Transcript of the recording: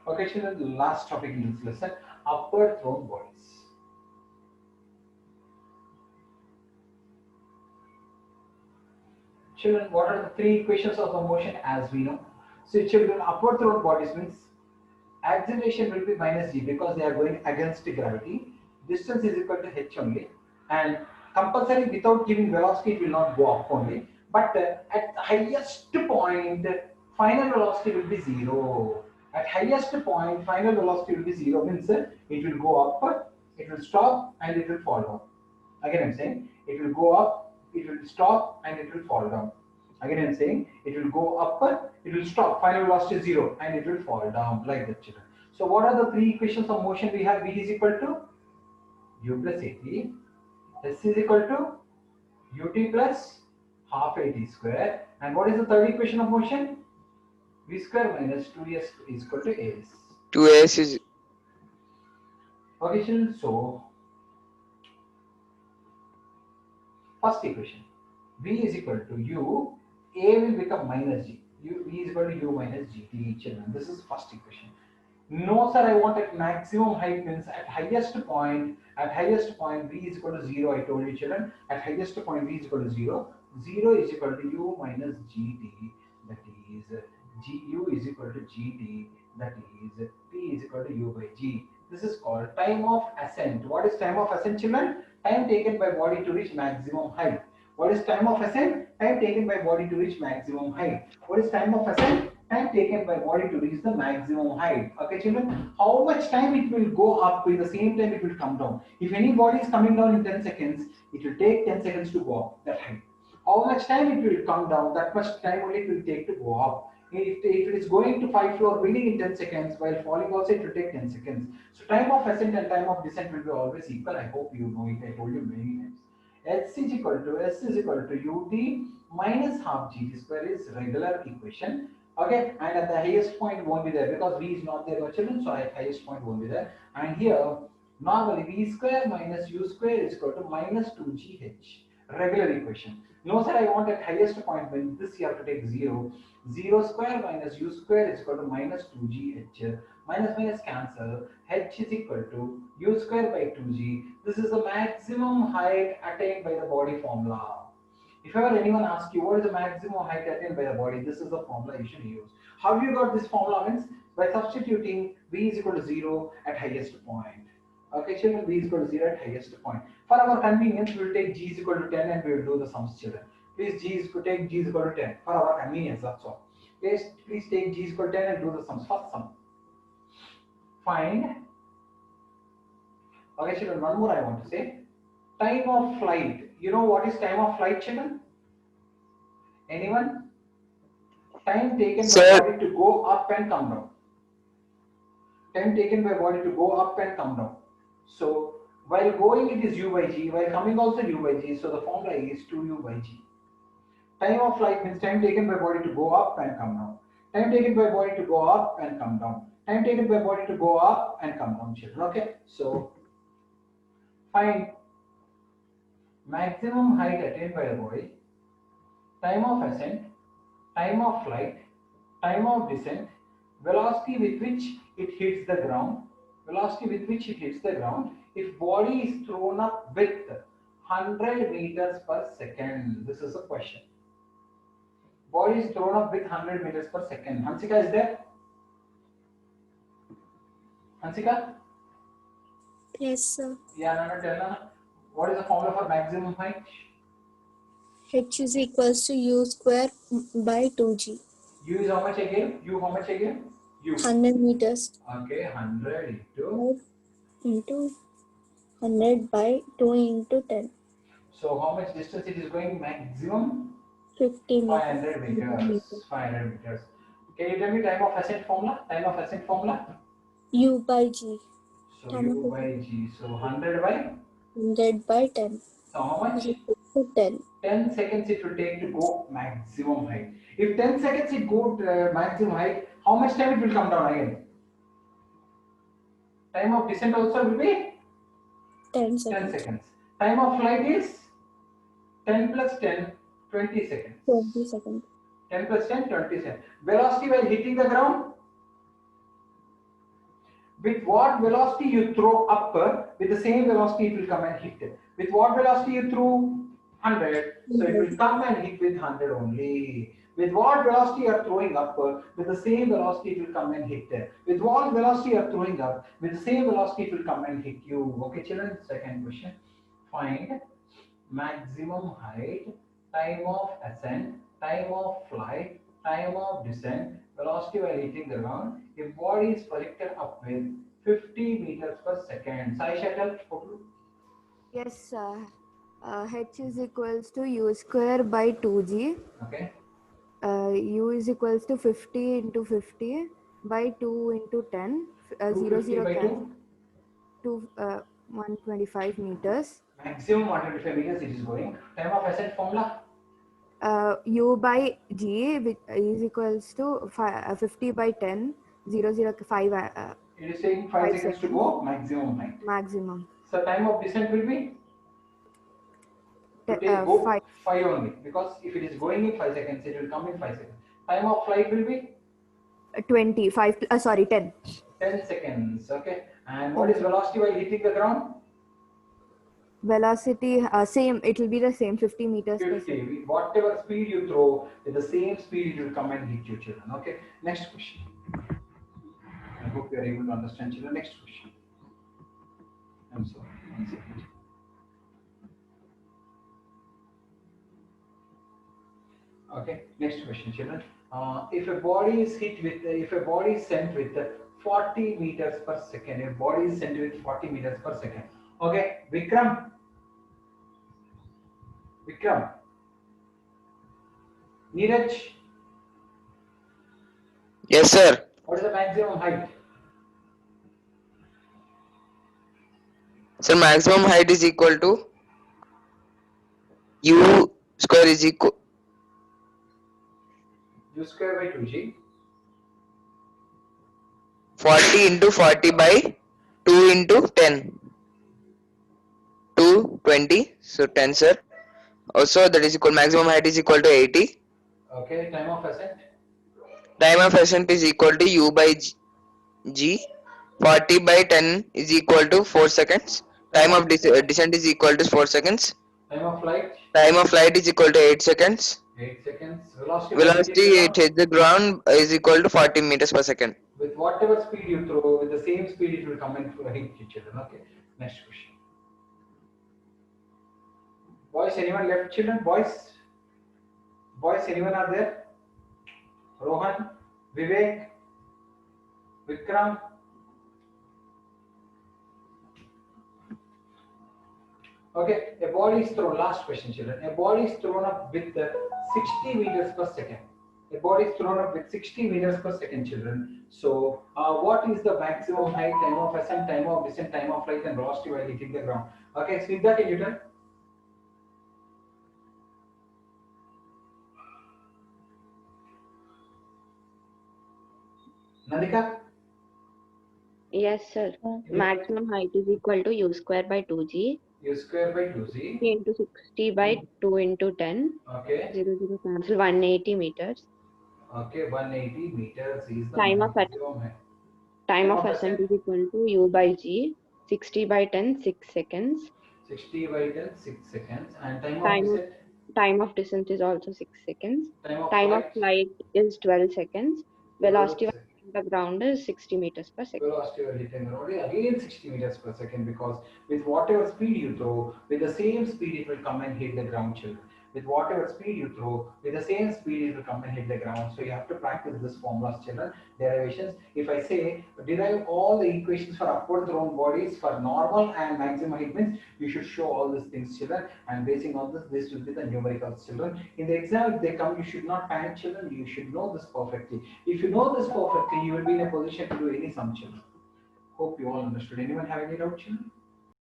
Okay, children, the last topic in this lesson, upward thrown bodies. Children, what are the three equations of the motion as we know? So, children, upward thrown bodies means acceleration will be minus g because they are going against gravity. Distance is equal to h only, and compulsory without giving velocity it will not go up only. But at the highest point, final velocity will be zero. At highest point, final velocity will be zero means it will go up, it will stop, and it will fall down. Again, I'm saying it will go up, it will stop, and it will fall down. Again, I'm saying it will go up, it will stop, final velocity is zero, and it will fall down like that, children. So, what are the three equations of motion we have? V is equal to u plus at, s is equal to ut plus half at square, and what is the third equation of motion? V square minus 2s is equal to as. 2s is Okay, children. So, first equation, V is equal to U, A will become minus G. V is equal to U minus GT, children. This is first equation. No, sir, I want at maximum height means at highest point, V is equal to 0, I told you, children. At highest point, V is equal to 0. 0 is equal to U minus GT, that is, GU is equal to GT, that is, T is equal to U by G. This is called time of ascent. What is time of ascent, children? Time taken by body to reach maximum height. What is time of ascent? Time taken by body to reach maximum height. What is time of ascent? Time taken by body to reach the maximum height. Okay, children, how much time it will go up, in the same time it will come down. If any body is coming down in 10 seconds, it will take 10 seconds to go up that height. How much time it will come down, that much time only it will take to go up. If it is going to 5 floor building in 10 seconds, while falling also it will take 10 seconds. So time of ascent and time of descent will be always equal. I hope you know it. I told you many times. S is equal to ut minus half gt square is regular equation. Okay, and at the highest point won't be there because v is not there, no children. So at highest point won't be there. And here normally v square minus u square is equal to minus 2gh. Regular equation. No sir, I want at highest point when this you have to take 0. 0 square minus u square is equal to minus 2gh. Minus minus cancel. H is equal to u square by 2g. This is the maximum height attained by the body formula. If ever anyone asks you what is the maximum height attained by the body, this is the formula you should use. How you got this formula means by substituting v is equal to 0 at highest point. Okay, children, v is equal to 0 at highest point. For our convenience, we will take g is equal to 10 and we will do the sums, children. Please take g is equal to 10 for our convenience, that's all. Please take g is equal to 10 and do the sums. First sum. Find. Okay, children, one more I want to say. Time of flight. You know what is time of flight, children? Anyone? Time taken by sir. body to go up and come down. Time taken by body to go up and come down. So while going it is u by g, while coming also u by g. So the formula is 2u by g. Time of flight means time taken by body to go up and come down. Time taken by body to go up and come down. Time taken by body to go up and come down, children. Okay. So find maximum height attained by the body, time of ascent, time of flight, time of descent, velocity with which it hits the ground, if body is thrown up with 100 meters per second. This is a question. Body is thrown up with 100 meters per second. Hansika is there? Hansika? Yes, sir. Yeah, Nana, tell Nana. What is the formula for maximum height? H is equals to u square by 2g. U is how much again? U how much again? U. 100 meters. Okay, 100 into. Into 100 by 2 into 10. So how much distance it is going? Maximum 50 meters. 500 meters. 500 meters. Can you tell me time of ascent formula? Time of ascent formula? U by g. So U by G. So 100 by? 100 by 10. So how much? 10. 10 seconds it will take to go maximum height. If 10 seconds it go maximum height, how much time it will come down again? Time of descent also will be 10 seconds. 10 seconds. Time of flight is 10 plus 10, 20 seconds. 20 seconds. 10 plus 10, 20 seconds. Velocity while hitting the ground? With what velocity you throw up, with the same velocity it will come and hit. With what velocity you threw? 100. So it will come and hit with 100 only. With what velocity you are throwing up, with the same velocity it will come and hit. With what velocity you are throwing up, with the same velocity it will come and hit you. Okay, children, second question. Find maximum height, time of ascent, time of flight, time of descent, velocity while hitting the ground. If body is projected up with 50 meters per second. Sai Shuttle, Yes, h is equals to u square by 2g. okay. U is equals to 50 into 50 by 2 into 10. 0, 250 0 by cancel 2. to 125 meters. Maximum 125 meters it is going. Time of ascent formula. U by g which is equals to 50 by 10. 0, 0, 5. It is taking 5 seconds to go. Maximum height. Maximum. So time of descent will be to take go 5. 5 only, because if it is going in 5 seconds it will come in 5 seconds. Time of flight will be 25. Sorry, 10. 10 seconds. Okay. And what is velocity while hitting the ground? Velocity, same. It will be the same, 50 meters per 50. second. Whatever speed you throw, with the same speed it will come and hit you, children. Okay. Next question. I hope you are able to understand, children. Next question. I'm sorry. 1 second. Okay. Next question, children. If a body is hit with, if a body is sent with 40 meters per second, if body is sent with 40 meters per second. Okay. Vikram. Neeraj. Yes, sir. What is the maximum height? So maximum height is equal to u square is equal U square by 2g. 40 into 40 by 2 into 10. 220. So 10, sir. Also that is equal, maximum height is equal to 80. Okay. Time of ascent. Time of ascent is equal to u by g. 40 by 10 is equal to 4 seconds. Time of descent is equal to 4 seconds. Time of flight. Time of flight is equal to 8 seconds. 8 seconds. Velocity. Velocity it hits the ground is equal to 40 meters per second. With whatever speed you throw, with the same speed it will come and hit you, children. Okay. Next question. Boys, anyone left, children? Boys, anyone are there? Rohan, Vivek, Vikram. Okay, a body is thrown. Last question, children. A body is thrown up with 60 meters per second. A body is thrown up with 60 meters per second, children. So, what is the maximum height, time of ascent, time of descent, time of flight, and velocity while hitting the ground? Okay, speak that in Newton. Nandika? Yes, sir. Maximum height is equal to u square by 2g. U square by 2z. Into 60 by 2 into 10. Okay. 0, 0 cancel. 180 meters. Okay, 180 meters is the Time of maximum height. Time of ascent is equal to u by g. 60 by 10, 6 seconds. 60 by 10, 6 seconds. And time of descent is also 6 seconds. Time of flight is 12 seconds. Velocity while hitting the ground is 60 meters per second. Velocity while hitting the ground again 60 meters per second, because with whatever speed you throw, with the same speed it will come and hit the ground, children. With whatever speed you throw, with the same speed it will come and hit the ground. So you have to practice this formulas, children. Derivations. If I say derive all the equations for upward thrown bodies for normal and maximum height, means you should show all these things, children. And basing on this will be the numericals, children. In the exam, if they come, you should not panic, children. You should know this perfectly. If you know this perfectly, you will be in a position to do any sum, children. Hope you all understood. Anyone have any doubt, children?